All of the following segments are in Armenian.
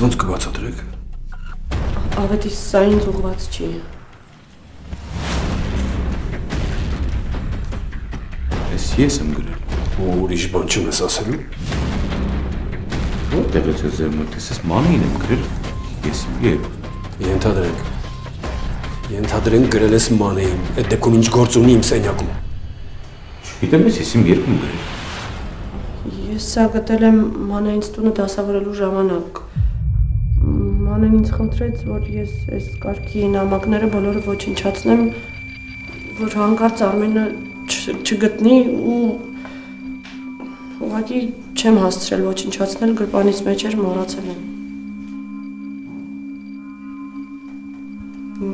ոնց կբացատրեք։ Ավետիս սա ինձ ուղղված չի։ Ես եմ գրել։ Ու ուրիշ բան չունես ասելու։ Որտեղ է ձեր զերմունքից, ես մանին եմ գրել։ Ես իմ երբ։ Ենթադրենք գրել ես մանեին, այդ դեպքում ինչ գործ ունի իմ սենյակում։ Չգիտեմ ես իմ երկում գրել։ Ես սա գտել եմ մանեինց տունը դասավորելու ժամանակ։ Մանեն ինձ խնդրեց, որ ես այս կարգի նամակները բոլորը ոչնչացնեմ, որ հանկարծ Արմենը չգտնի ու ուղղակի չեմ հասցրել ոչնչացնել, գրպանից մեջ էր, մոռացել եմ։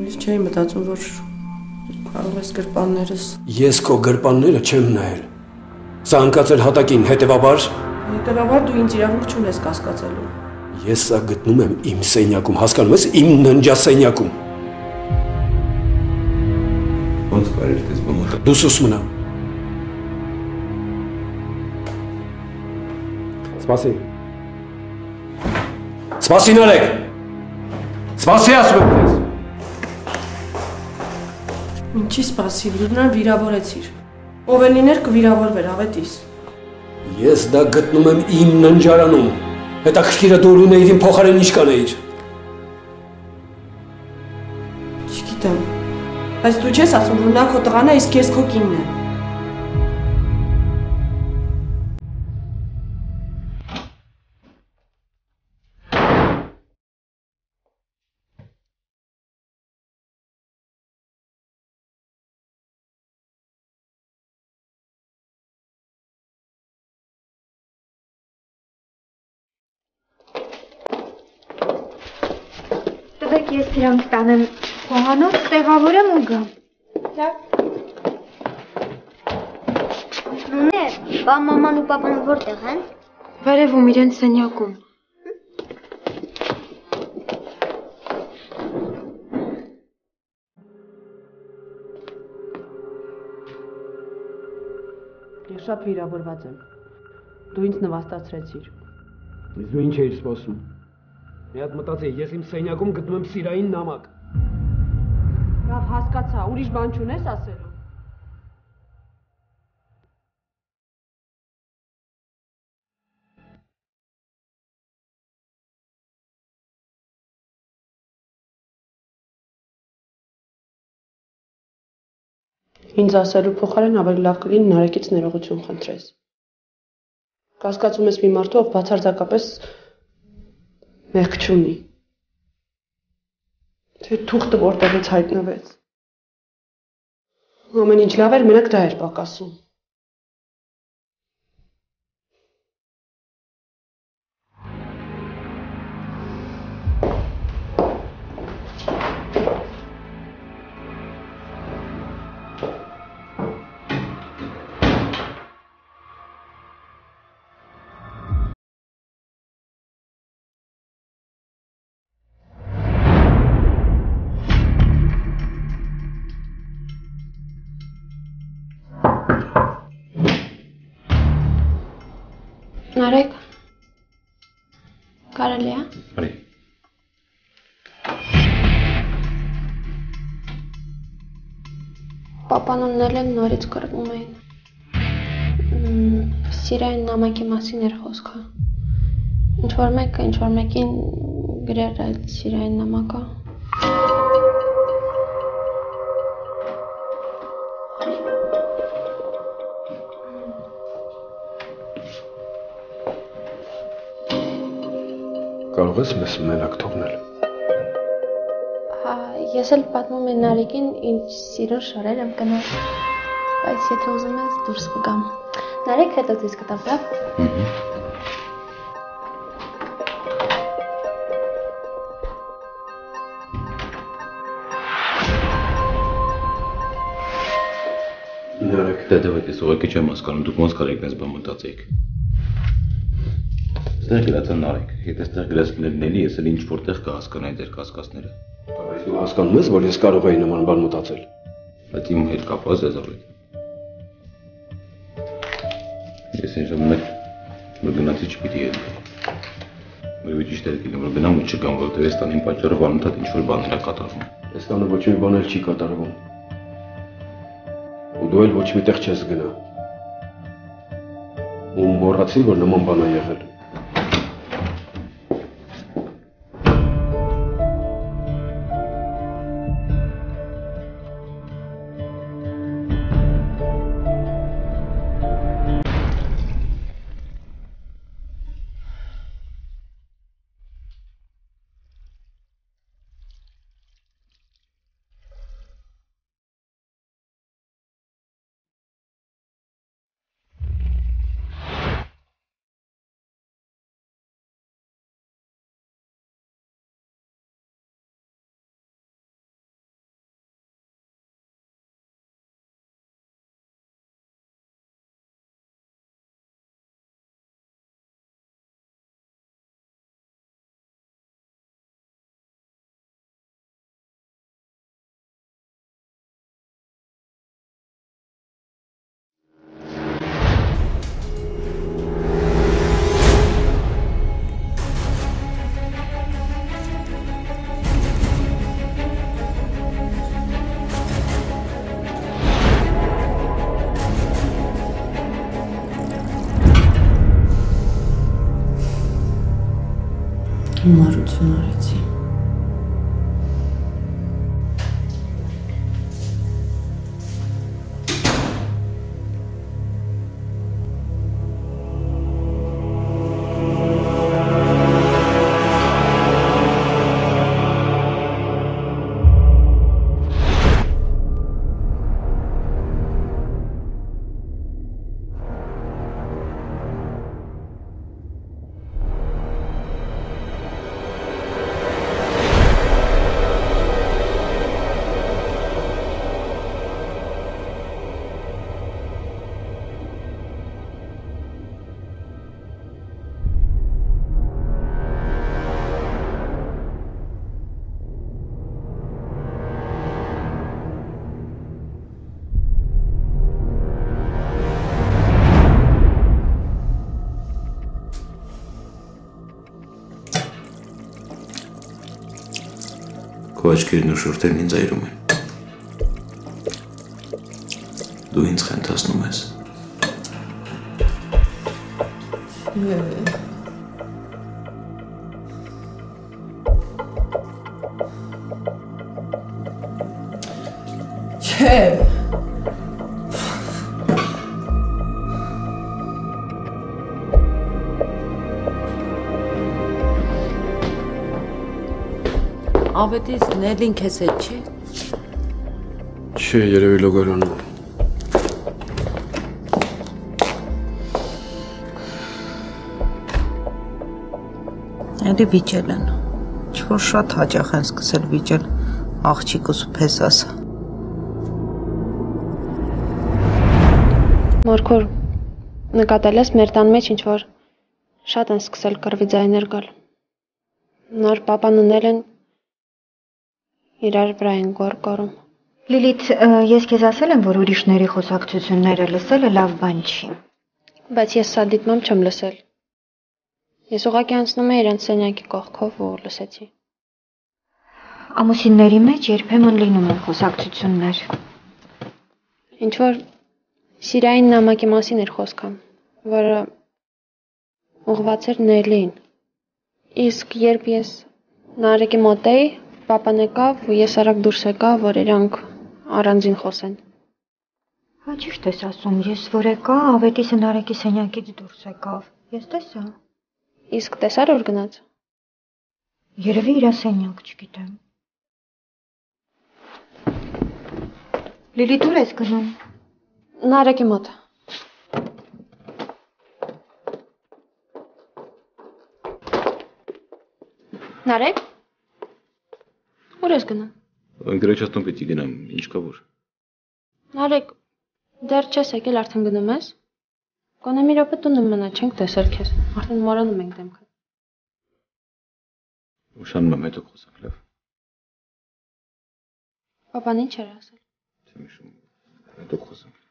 Ես չէի մտածում, որ կարող ես գրպաններս։ Ես քո գրպանները չեմ նայել։ Սա անկացել հատակին, հետևաբար դու ինձ իրավունք չունես կասկածելու։ Ես սա գտնում եմ իմ սենյակում, հասկանում ես, իմ ննջասենյակում։ Ոնց կարելի է տեսնել։ Դու սուս մնա։ Սպասի նարեք։ Սպասի ասում եմ ձեզ։ Ինչի սպասի, դու նրան վիրավորեցիր։ Ով էլ լիներ կվիրավորվեր, ավետիս։ Ես դա գտնում եմ իմ ննջարանում։ Հետաքրքիրը դու ունեիր իմ փոխարեն ինչ կանեիր։ Չգիտեմ, բայց դու չես ասում, որ նա քո տղան է, իսկ ես քո կինն եմ։ Ես դրանք տանեմ խոհանոց, տեղավորեմ ու գամ։ Լավ։ Նունե, բա մաման ու պապան որտեղ են։ Վերևում իրենց սենյակում։ Ես շատ վիրավորված եմ։ Դու ինձ նվաստացրեցիր։ Իսկ դու ինչ էիր սպասում։ Մի հատ մտածեի, ես իմ սենյակում գտնում եմ սիրային նամակ։ Լավ, հասկացա, ուրիշ բան չունես ասելու։ Ինձ ասելու փոխարեն ավելի լավ կլինի Նարեկից ներողություն խնդրես։ Կասկածում ես մի մարդու, ով բացարձակապես մեղք չունի։ Թե թուղթը որտեղից հայտնվեց։ Ամեն ինչ լավ էր, մենակ դա էր պակասում։ Նարեկ, կարելի է։ Արի։ Պապան ուննել են նորից կրվում էին։ Սիրային նամակի մասին էր խոսքը։ Ինչ-որ մեկին գրել այդ սիրային նամակը։ Կարող ես մեզ մենակ թողնել։ Ես էլ պատմում եմ Նարեկին ինչ սիրուն շորեր եմ կնել, բայց եթե ուզում ես դուրս կգամ։ Նարեկ հետո ցույց կտամ, լավ։ Նարեկ, դե ես ուղղակի չեմ հասկանում, դուք ոնց կարեք այս բան մտածեիք։ Ստեղ գրած է Նարեկ, եթե ստեղ գրած լինի, ես էլ ինչ որտեղ կհասկանայի ձեր կասկածները։ Բայց դու հասկանում ես, որ ես կարող էի նման բան մտածել։ Բայց իմ հետ կապված ես ավետ։ Ես այն ժամանակ որ գնացի չպիտի ելնեի։ Որովհետև ճիշտ է գիտեմ, որ գնամ ու չգամ, որովհետև այս տանին պատճառով անընդհատ ինչ-որ բաներ է կատարվում։ Այս տանը ոչ մի բան էլ չի կատարվում։ Ու դու էլ ոչ միտեղ չես գնա։ Ու մոռացիր, որ նման բան է եղել։ Հիմարություն արեցի։ Քո աչքերն ու շորթերն ինձ այրում են։ Դու ինձ խենթացնում ես։ Չէ։ Ավետից Նելին քեզ հետ չի։ Չէ, երևի լոգարանում։ Էլի վիճել են։ Ինչ-որ շատ հաճախ են սկսել վիճել աղջիկս ու փեսասը։ Մորքոր, նկատել ես մեր տան մեջ ինչ-որ շատ են սկսել կռվի ձայներ գալ։ Նոր պապան ու Նելեն իրար վրա են գոռում։ Լիլիթ, ես քեզ ասել եմ, որ ուրիշների խոսակցությունները լսելը լավ բան չի։ Բայց ես սա դիտմամբ չեմ լսել։ Ես ուղղակի անցնում եմ իրենց սենյակի կողքով ու լսեցի։ Ամուսինների մեջ երբեմն լինում են խոսակցություններ։ Ինչ-որ Սիրային նամակի մասին էր խոսքը, որը ուղղված էր Նելին։ Իսկ երբ ես Նարեկի մոտ էի, պապան եկավ ու ես արագ դուրս եկա, որ իրանք առանձին խոսեն։ Հա ճիշտ ես ասում, ես որ եկա, Ավետիսը Նարեկի սենյակից դուրս եկավ։ Ես տեսա։ Իսկ տեսար որ գնաց։ Երևի իր սենյակ, չգիտեմ։ Լիլիթ ուր ես գնում։ Նարեկի մոտ։ Նարեկ։ Ուր ես գնում։ Ընկերոջս տուն պիտի գնամ, ինչ կա որ։ Նարեկ, դեռ չես եկել, արդեն գնում ես։ Գոնե մի րոպե տունը մնա, չենք տեսել քեզ։ Արդեն մոռանում ենք դեմքը։ Ուշանում եմ հետո խոսանք, լավ։ Պապան ինչ էր ասել։ Չեմ հիշում, հետո խոսանք։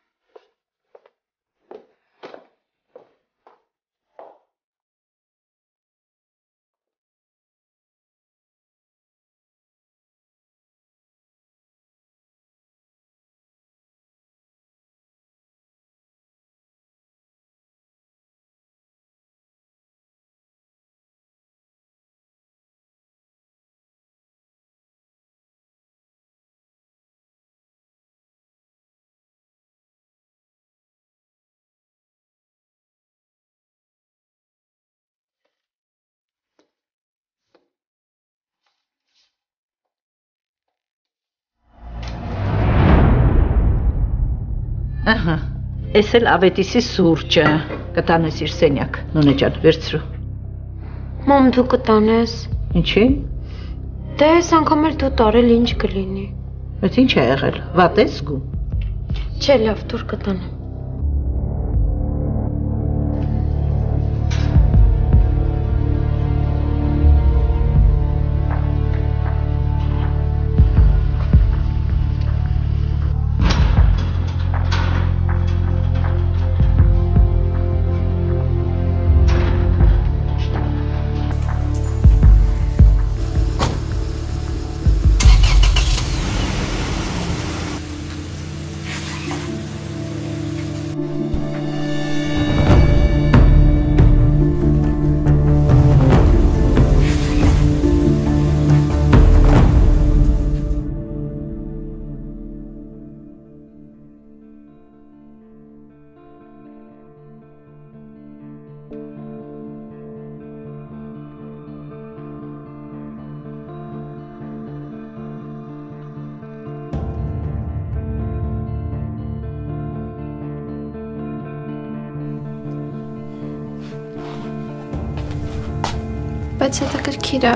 Ահա, էս էլ ավետիսի սուրճը, կտանես իր սենյակ, նունե ջան, վերցրու։ Մամ, դու կտանես։ Ինչի՞։ Դե այս անգամ էլ դու տարել ինչ կլինի։ Այդ ինչ է եղել, վատ ես զգում։ Չէ, լավ, դուր կտանեմ։ Բայց հետաքրքիր է,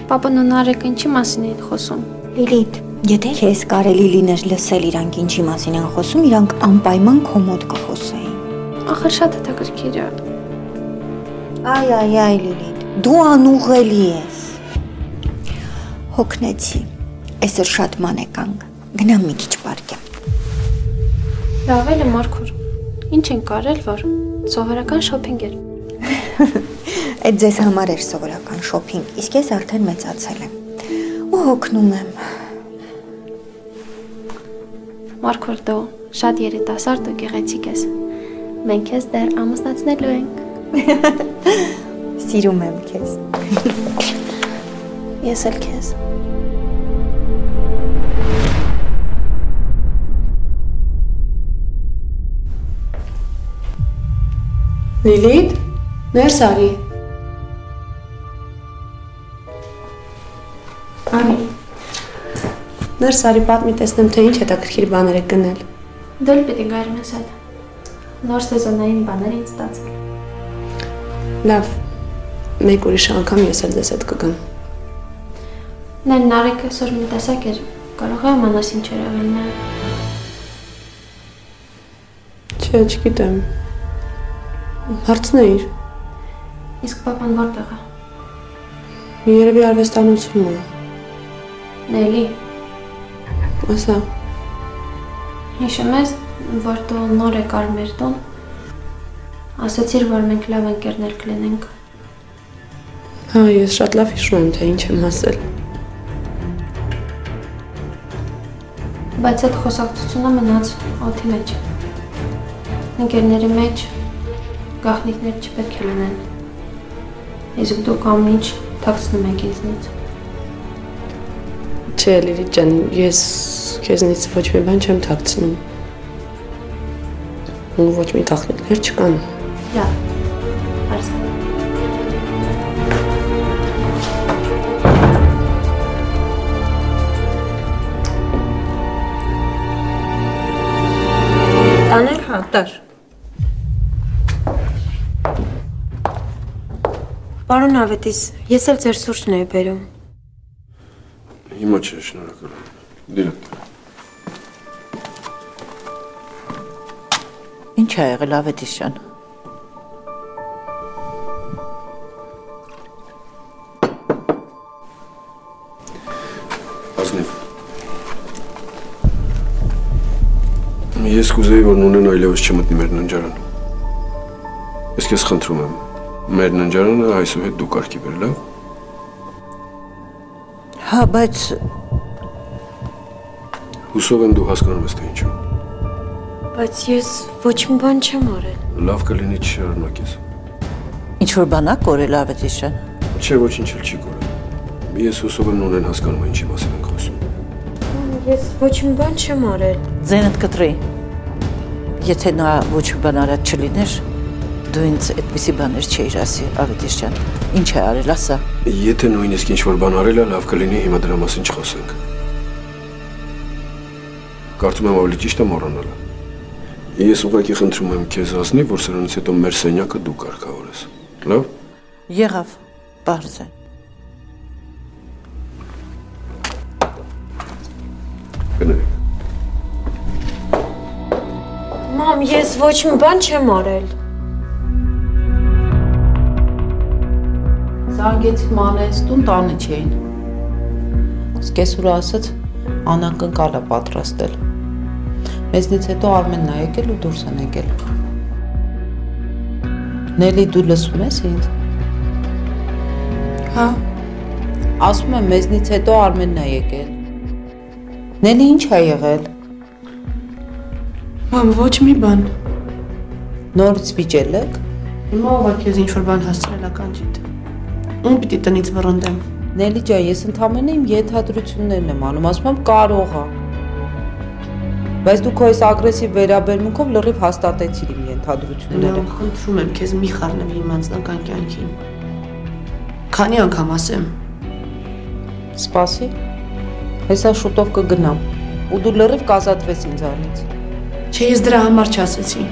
պապան ու Նարեկը ինչի մասին էին խոսում։ Լիլիթ, եթե քեզ կարելի լիներ լսել իրանք ինչի մասին են խոսում, իրանք անպայման քո մոտ կխոսեին։ Ախր շատ հետաքրքիր է։ Այ, Լիլիթ, դու անուղելի ես։ Հոգնեցի, այսօր շատ մանեկանք, գնամ մի քիչ պարկեմ։ Լավ էլ է, Մարգուր, ինչ են կարել, որ սովորական շոփինգ էր։ Այդ ձեզ համար էր սովորական շոփինգ, իսկ ես արդեն մեծացել եմ ու հոգնում եմ։ Մարգուր, դու շատ երիտասարդ ու գեղեցիկ ես։ Մենք քեզ դեռ ամուսնացնելու ենք։ Սիրում եմ քեզ։ Ես էլ քեզ։ Լիլիթ, ներս արի։ Արի։ Ներս արի, պատմի տեսնեմ, թե ինչ հետաքրքիր բաներ եք գնել։ Դու էլ պիտի գայր մեզ հետ։ Նոր սեզոնային բաներ ինձ ստացել։ Լավ, մեկ ուրիշ անգամ ես էլ ձեզ հետ կգամ։ Նարեկը այսօր մի տեսակ էր, կարող է իմանաս ինչ էր եղել նա։ Չէ, չգիտեմ։ Հարցնեիր։ Իսկ պապան որտեղ է։ Երևի արվեստանոցում է։ Նելի։ Ասա։ Հիշում ես, որ դու նոր եկար մեր տուն, ասացիր, որ մենք լավ ընկերներ կլինենք։ Հա, ես շատ լավ հիշում եմ, թե ինչ եմ ասել։ Բայց այդ խոսակցությունը մնաց օդի մեջ։ Ընկերների մեջ գաղտնիքներ չպետք է լինեն։ Իսկ դուք ամեն ինչ թաքցնում եք ինձնից։ Չէ, Լիլիթ ջան, ես քեզնից ոչ մի բան չեմ թաքցնում։ Ու ոչ մի գաղտնիքներ չկան։ Լավ, հարցնում։ Տանել, հա, տար։ Պարոն Ավետիս, ես էլ ձեր սուրճն էի բերում։ Հիմա չէ, շնորհակալ եմ։ Դիրect։ Ինչ է եղել Ավետիս ջան։ Ազնիվ։ Ես կուզեի, որ Նունեն այլևս չմտնի մեր ննջարան։ Ես քեզ խնդրում եմ, մեր ննջարանը այսուհետ դու կարգի բեր, լավ։ Հա, բայց Հուսով եմ դու հասկանում ես թե ինչու։ Բայց ես ոչ մի բան չեմ արել։ Լավ կլինի չշարունակես։ ինչ որ բան ա կորել Ավետիս ջան։ Չէ, ոչինչ էլ չի կորել։ Ես հուսով եմ Նունեն հասկանում է ինչի մասին ենք խոսում։ Ես ոչ մի բան չեմ արել։ Ձենդ կտրի։ Եթե նա ոչ մի բան արած չլիներ, դու ինձ այդպիսի բաներ չէիր ասի, Ավետիս ջան։ Ինչ է արել, ասա։ Եթե նույնիսկ ինչ-որ բան արել է, լավ կլինի հիմա դրա մասին չխոսենք։ Կարծում եմ ավելի ճիշտ է մոռանալը։ Ես ուղղակի խնդրում եմ քեզ ասնի, որ սրանից հետո մեր սենյակը դու կարգավորես։ Լավ։ Եղավ, բարձ է։ Գնանք։ Մամ, ես ոչ մի բան չեմ արել։ Զանգեցի մանեց, տուն տանը չէին։ Սկեսուրը ասաց, Անան կնկալ է պատրաստել։ Մեզնից հետո Արմենն է եկել ու դուրս են եկել։ Նելի, դու լսում ես ինձ։ Հա։ Ասում եմ, մեզնից հետո Արմենն է եկել։ Նելի, ինչ է եղել։ Մամ, ոչ մի բան։ Նորից վիճել եք։ Հիմա ով է քեզ ինչ-որ բան հասցրել ականջիդ։ Ում պիտի տնից վռնդեմ։ Նելի ջան, ես ընդամենը իմ ենթադրություններն եմ անում, ասում եմ կարող է։ Բայց դու քո այս ագրեսիվ վերաբերմունքով լրիվ հաստատեցիր իմ ենթադրությունները։ Խնդրում եմ քեզ մի խառնվի իմ անձնական կյանքին։ Քանի անգամ ասեմ։ Սպասի։ Հեսա շուտով կգնամ։ Ու դու լրիվ կազատվես ինձանից։ Չէ, ես դրա համար չասեցի։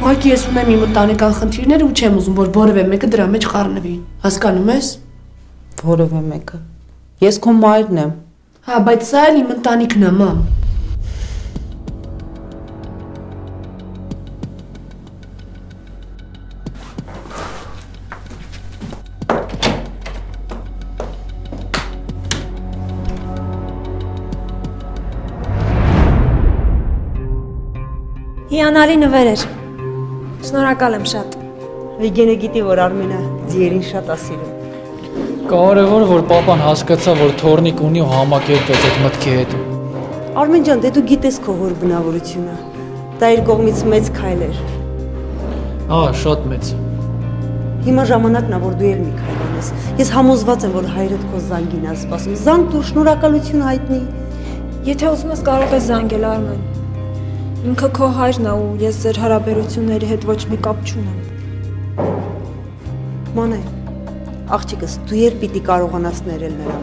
Ուղղակի ես ունեմ իմ ընտանեկան խնդիրները ու չեմ ուզում, որ որևէ մեկը դրա մեջ խառնվի։ Հասկանում ես։ Որևէ մեկը։ Ես քո մայրն եմ։ Հա, բայց սա էլ իմ ընտանիքն է, մամ։ Հիանալի նվեր էր։ Շնորհակալ եմ շատ։ Վիգենը գիտի, որ Արմենը ձիերին շատ է սիրում։ Կարևոր որ պապան հասկացա, որ թորնիկ ունի ու համակերպվեց այդ մտքի հետ։ Արմեն ջան, դե դու գիտես քո հոր բնավորությունը։ Դա իր կողմից մեծ քայլ էր։ Հա, շատ մեծ։ Հիմա ժամանակն է, որ դու էլ մի քայլ անես։ Ես համոզված եմ, որ հայրդ քո զանգին է սպասում։ Զանգ դու շնորհակալություն հայտնի։ Եթե ուզում ես կարող ես զանգել Արմեն։ Ինքը քո հայրն է ու ես ձեր հարաբերությունների հետ ոչ մի կապ չունեմ։ Մանե, աղջիկս, դու երբ պիտի կարողանաս ներել նրան։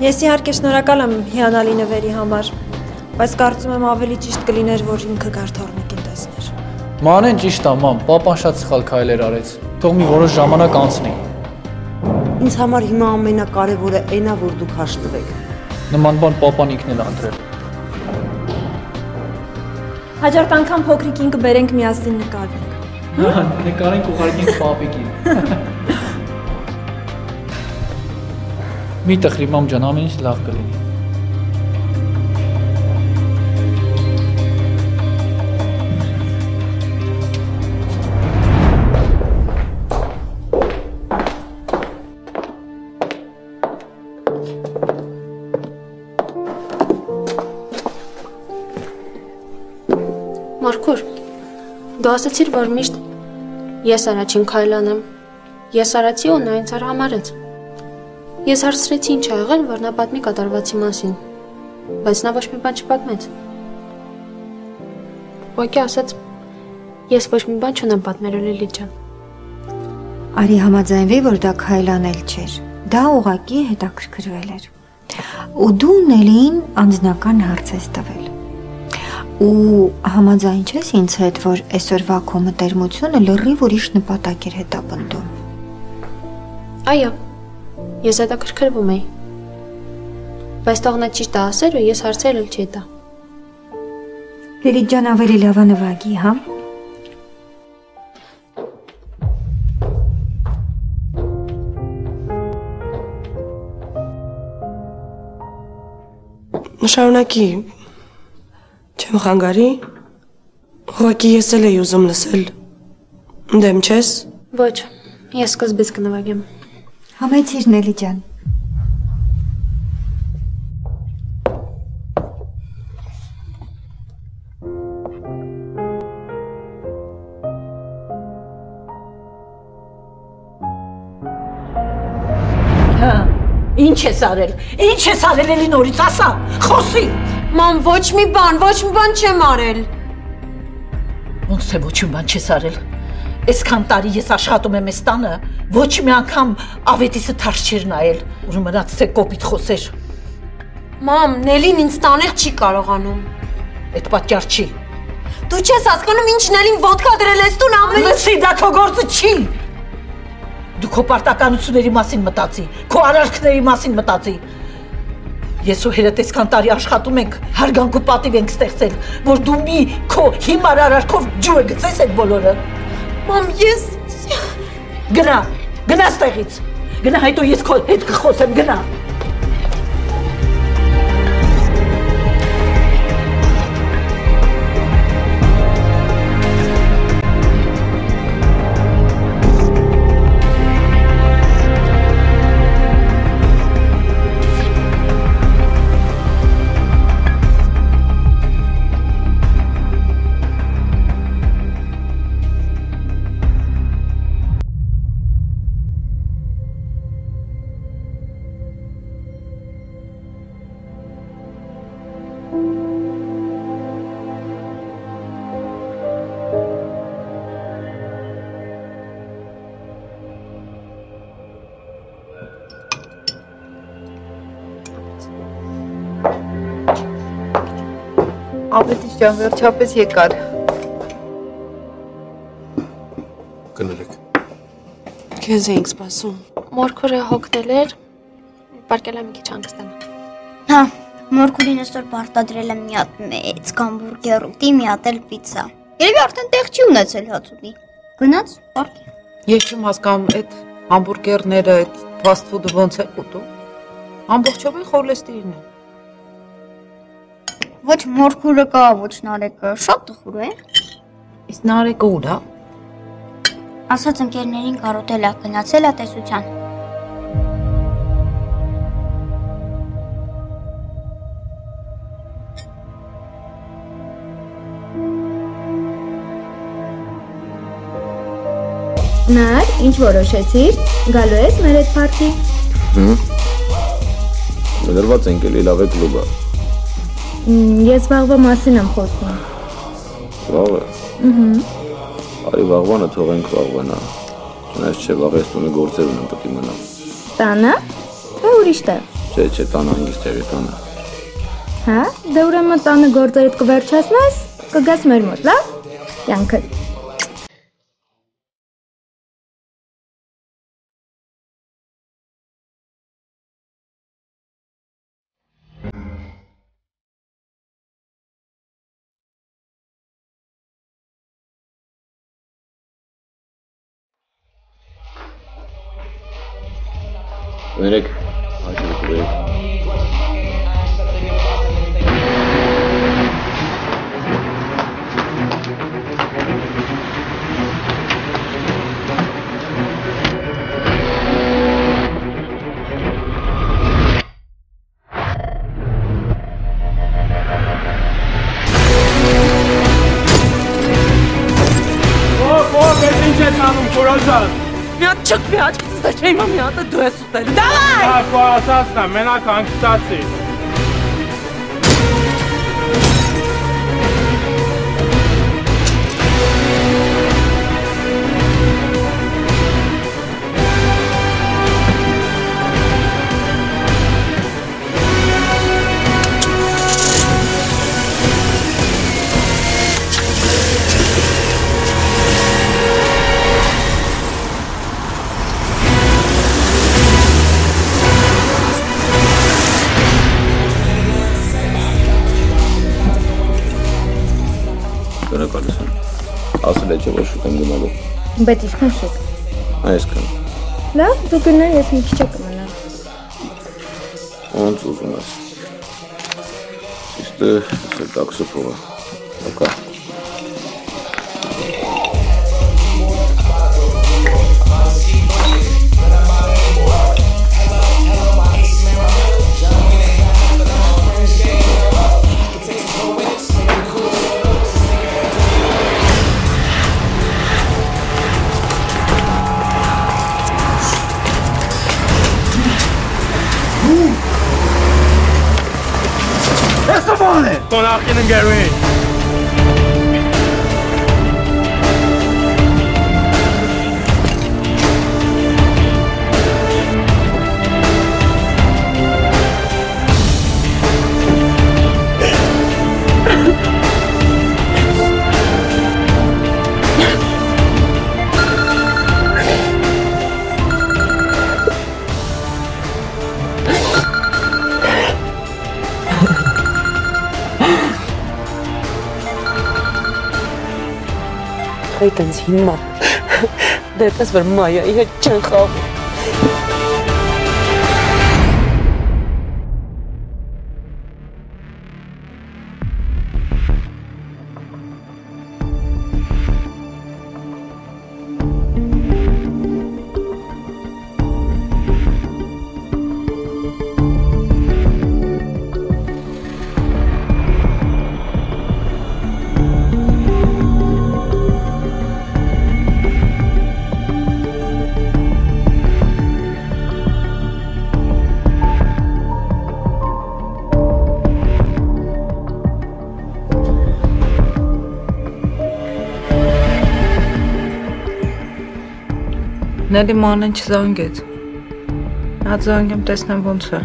Ես իհարկե շնորհակալ եմ հիանալի նվերի համար, բայց կարծում եմ ավելի ճիշտ կլիներ, որ ինքը գար թորնիկին տեսներ։ Մանեն ճիշտ է, մամ, պապան շատ սխալ քայլեր արեց։ Թող մի որոշ ժամանակ անցնի։ Ինձ համար հիմա ամենակարևորը այն է, որ դուք հաշտվեք։ Նման բան պապան ինքն էլ անդրել։ Հաջորդ անգամ փոքրիկին կբերենք միասին նկարվենք։ Հա, նկարենք ուղարկենք պապիկին։ Մի տխրի մամ ջան, ամեն ինչ լավ կլինի։ Մարգուր, դու ասացիր, որ միշտ ես առաջին քայլ անեմ։ Ես արեցի ու նա ինձ հարամարեց։ Ես հարցրեցի ինչ ա եղել, որ նա պատմի կատարվածի մասին, բայց նա ոչ մի բան չպատմեց։ Ուղղակի ասաց, ես ոչ մի բան չունեմ պատմելու Լիլիթ ջան։ Արի համաձայնվի, որ դա քայլ անել չէր։ Դա ուղղակի հետաքրքրվել էր։ Ու դու Նելիին անձնական հարց ես տվել։ Ու համաձայն չես ինձ հետ, որ այսօրվա քո մտերմությունը լրիվ ուրիշ նպատակ էր հետապնդում։ Այո, ես հետաքրքրվում էի։ Բայց թող նա ճիշտ է ասեր ու ես հարցել էլ չի տա։ Լիլիթ ջան, ավելի լավ է նվագի, հա։ Շարունակի։ Չեմ խանգարի։ Ուղղակի ես էլ էի ուզում լսել։ Դեմ չես։ Ոչ, ես սկզբից կնվագեմ։ Համեցիր Նելի ջան։ Հա, ինչ ես արել։ Ինչ ես արել էլի նորից, ասա, խոսի։ Ման, ոչ մի բան չեմ արել։ Ոնց թե ոչ մի բան չես արել։ Այսքան տարի ես աշխատում եմ այս տանը, ոչ մի անգամ ավետիսը թարս չէր նայել, որ մնաց թե կոպիտ խոսեր։ Մամ, Նելին ինձ տանել չի կարողանում։ Այդ պատճառ չի։ Դու չես հասկանում ինչ Նելին ոդկա դրել ես տուն ամեն ինչ։ Լսի, դա քո գործը չի։ Դու քո պարտականությունների մասին մտածի, քո արարքների մասին մտածի։ Ես ու հերդ այսքան տարի աշխատում ենք, հարգանք ու պատիվ ենք ստեղծել, որ դու մի քո հիմար արարքով ջուրը գցես այդ բոլորը։ Մամ, ես Գնա ստեղից։ Գնա, հետո ես քո հետ կխոսեմ, գնա։ Ավետիչ ջան, վերջապես եկար։ Կներեք։ Քեզ էինք սպասում։ Մորքուրը հոգնել էր, պարկել եմ մի քիչ հանգստանալ։ Հա, մորքուրին այսօր պարտադրել եմ մի հատ մեծ համբուրգեր ուտի, մի հատ էլ պիցա։ Երևի արդեն տեղ չի ունեցել հաց ուտի։ Գնաց, պարկի։ Ես չեմ հասկանում, այդ համբուրգերները, այդ ֆասթ ֆուդը ոնց է ուտում։ Ամբողջովին խոլեստերին է։ Ոչ մորքուրը կա, ոչ նարեկը, շատ տխուր է։ Իսկ նարեկը ուր է։ Ասաց ընկերներին կարոտել է, գնացել է տեսության։ Նար, ինչ որոշեցիր, գալու ես մեր այդ պարտի։ Ներված ենք էլի լավ է կլուբը։ Ես վաղվա մասին եմ խոսում։ Վաղը։ Արի վաղվանը թողենք վաղվանա։ Չնայած չէ, վաղ ես տունը գործեր ունեմ պետք է մնա։ Տանը, թե ուրիշ տեղ։ Չէ, տանը հանգիստ տեղի տանը։ Հա, դե ուրեմն տանը գործերդ կվերջացնես, կգաս մեր մոտ, լավ։ Կյանքդ։ Կներեք, հաշիվ կուրեք։ Ես ինչ ես անում, Կորոժան։ Մի հատ չկ մի աչքից դա չէ, մի հատը դու ես ուտել։ Դավայ! Հա, ասածն է, մենակ հանգստացի։ Շնորհակալություն։ Ասել է չէ, որ շուտ եմ գնալու։ Բայց ինչքան շուտ։ Այսքան։ Լավ, դու գնա, ես մի քիչ կմնամ։ Ոնց ուզում ես։ Իսկ դե տաքսի փողը։ Ակա։ Ton arkin în Gary. այտենց հիմա դեպս որ Մայայի հետ չեն խաղում։ Նելի մանեն չզանգեց, նա զանգեմ տեսնեմ ոնց է։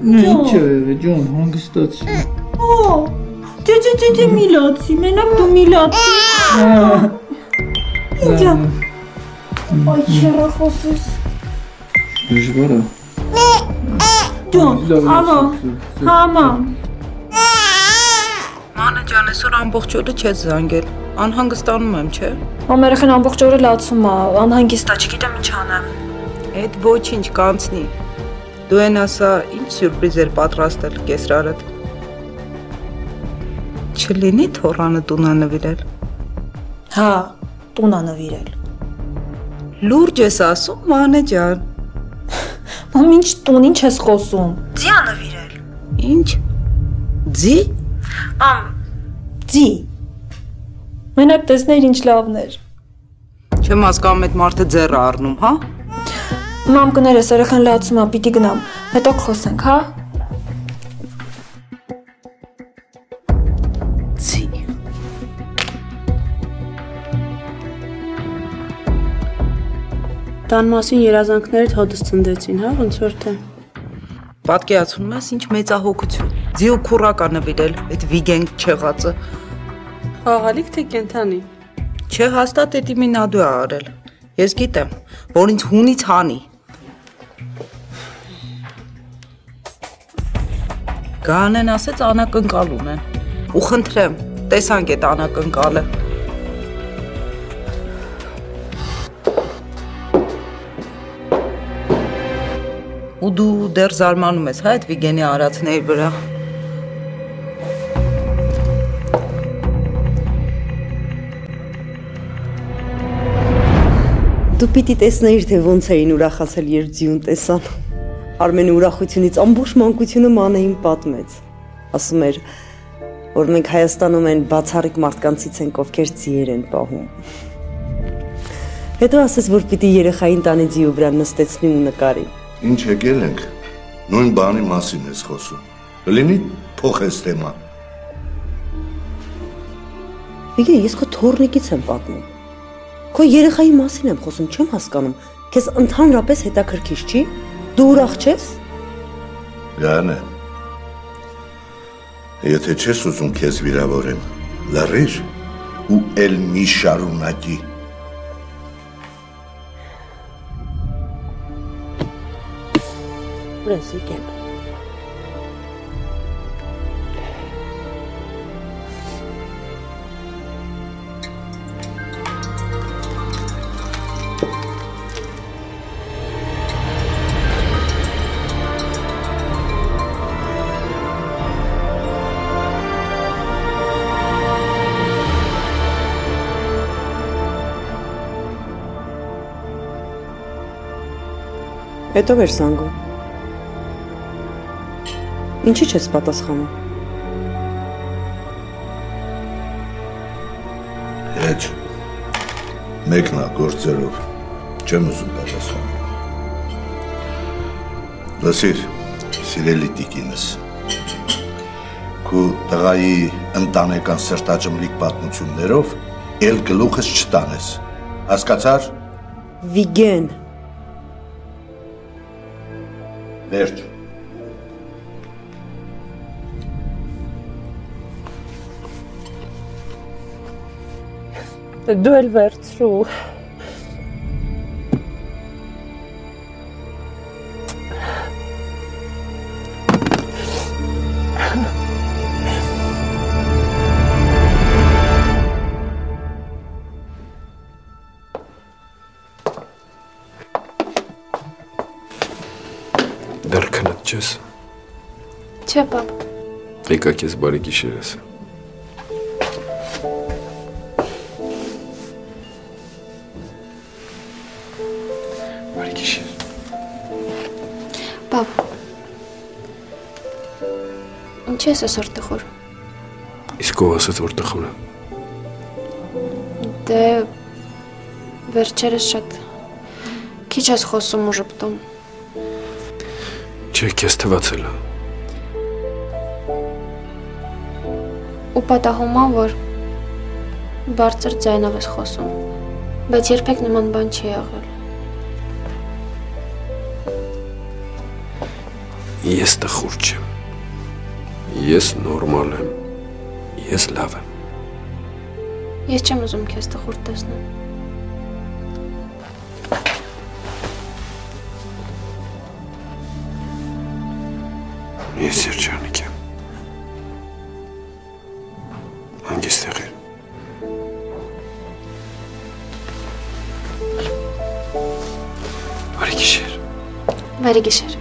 Ինչ է ջան, հանգստացի։ Դե մի լացի, մենակ դու մի լացի։ Ինչա։ Այ չերախոսես։ Դժվար է։ Ջան, ալո, համամ։ Մանե ջան, այսօր ամբողջ օրը չես զանգել, անհանգստանում եմ, չէ։ Մամ երեխան ամբողջ օրը լացում է, անհանգիստ է, չգիտեմ ինչ անեմ։ Էդ ոչինչ կանցնի։ Դու են ասա, ինչ սյուրպրիզ էր պատրաստել կեսրարդ։ Չլինի թորանը տունա նվիրել։ Հա, տունա նվիրել։ Լուրջ ես ասում, Մանե ջան։ Մամ, ինչ տուն, ինչ ես խոսում։ Ձի ա նվիրել։ Ինչ։ Ձի։ Մամ, ձի։ Մենակ տեսներ ինչ լավն էր։ Չեմ հասկանում այդ մարդը ձեռը առնում, հա։ Մամ կներես, երեխան լացում է, պիտի գնամ, հետո կխոսենք, հա։ Ձի։ Տան մասին երազանքներդ հոդս ցնդեցին, հա, ոնց որ թե։ Պատկերացնում ես ինչ մեծահոգություն։ Ձի ու քուռա կա նվիրել, այդ վիգենգ չեղածը։ Խաղալիք թե կենթանի։ Չէ, հաստատ էդի մի նադու է արել։ Ես գիտեմ, որ ինձ հունից հանի։ Գանեն ասեց անակնկալ ունեն։ Ու խնդրեմ, տեսանք այդ անակնկալը։ Ու դու դեռ զարմանում ես, հա, այդ Վիգենի արածների վրա։ Դու պիտի տեսնեիր, թե ոնց էին ուրախացել, երբ ձյուն տեսան։ Արմենի ուրախությունից ամբողջ մանկությունը Մանեին պատմեց։ Ասում էր, որ մենք Հայաստանում այն բացառիկ մարդկանցից ենք, ովքեր ձիեր են պահում։ Հետո ասեց, որ պիտի երեխային տանի ձիու վրա նստեցնի ու նկարի։ Ինչ եկել ենք, նույն բանի մասին ես խոսում, լինի փոխես թեմա։ Վիգեն, ես քո թորնիկից եմ պատմում, քո երեխայի մասին եմ խոսում, չեմ հասկանում, քեզ ընդհանրապես հետաքրքիր չի, դու ուրախ չես։ Գանե, եթե չես ուզում քեզ վիրավորեմ, լռիր ու էլ մի շարունակի։ Ուրես Վիգեն։ Հետո էր զանգում։ Ինչի չես պատասխանում։ Հետ, մեկնա գործերով, չեմ ուզում պատասխանում։ Լսիր, սիրելի տիկինս, քու տղայի ընտանեկան սրտաճմլիկ պատմություններով էլ գլուխս չտանես, հասկացար։ Վիգեն։ Վերջ։ Դու էլ վերցրու։ Չես։ Չէ, պապ։ Եկա քեզ բարի գիշեր ասեմ։ Բարի գիշեր։ Պապ։ Ինչ ես այսօր տխուր։ Իսկ ով ասաց որ տխուր է։ Դե վերջերս շատ քիչ ես խոսում ու ժպտում։ Չէ, քեզ թվացել է։ Ու պատահում է, որ բարձր ձայնով ես խոսում, բայց երբեք նման բան չի եղել։ Ես տխուր չեմ։ Ես նորմալ եմ։ Ես լավ եմ։ Ես չեմ ուզում քեզ տխուր տեսնել։ Ես երջանիկ եմ։ Հանգիստ եղիր։ Բարի գիշեր։ Բարի գիշեր։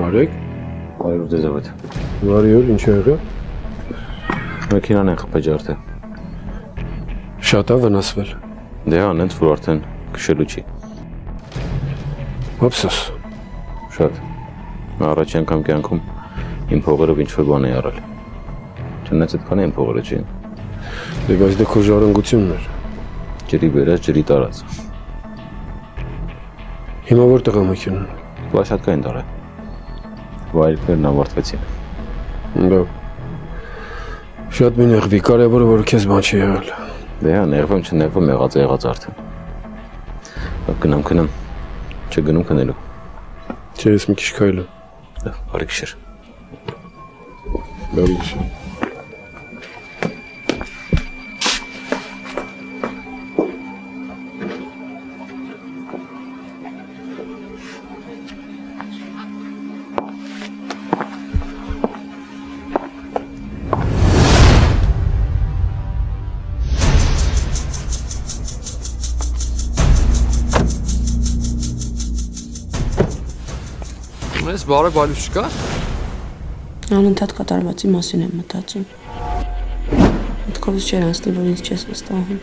Արեք։ Բարի օր ձեզ։ Բարի օր, ինչ եղավ։ Մեքենան են խփել ջարդը։ Շատ է վնասվել։ Դե անենց որ արդեն քշելու չի։ Ափսոս։ Շատ։ Առաջին անգամ կյանքում իմ փողերով ինչ-որ բան է արել։ Չնայած այդքան են փողերը չի։ Դե բայց դա քո ժառանգությունն էր։ Ջրի բերած, ջրի տարած։ Հիմա որտեղ է մեքենան։ Պլաշատկային տարը։ Վայրիկներն ավարտվեցին։ Լավ։ Շատ մի նեղվի, կարևորը որ քեզ բան չի եղել։ Դե հա, նեղվում չնեղվում եղած արդեն։ Լավ գնամ։ Չգնում քնելու։ Չէ, ես մի քիչ քայլեմ։ Լավ, բարի գիշեր։ Բարի գիշեր։ Ես բարը բալուց չկա։ Անընդհատ կատարվածի մասին եմ մտածում։ Մտքովս չէր անցնի, որ ինձ չես վստահում։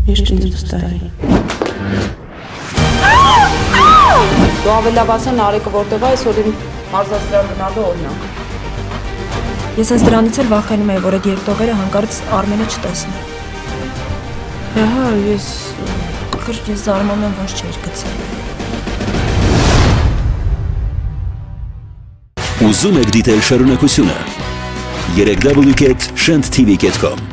Միշտ ինձ վստահի։ Դու ավելավասան Արեկը որտեղ է, այսօր իմ մարզասրան գնալու օրն է։ Ես այս դրանից էլ վախենում եմ, որ այդ երկտողերը հանկարծ Արմենը չտեսնի։ Ահա, ես զարմանում եմ, որ չէր գցել։ Ուզում եք դիտել շարունակությունը www.shantv.com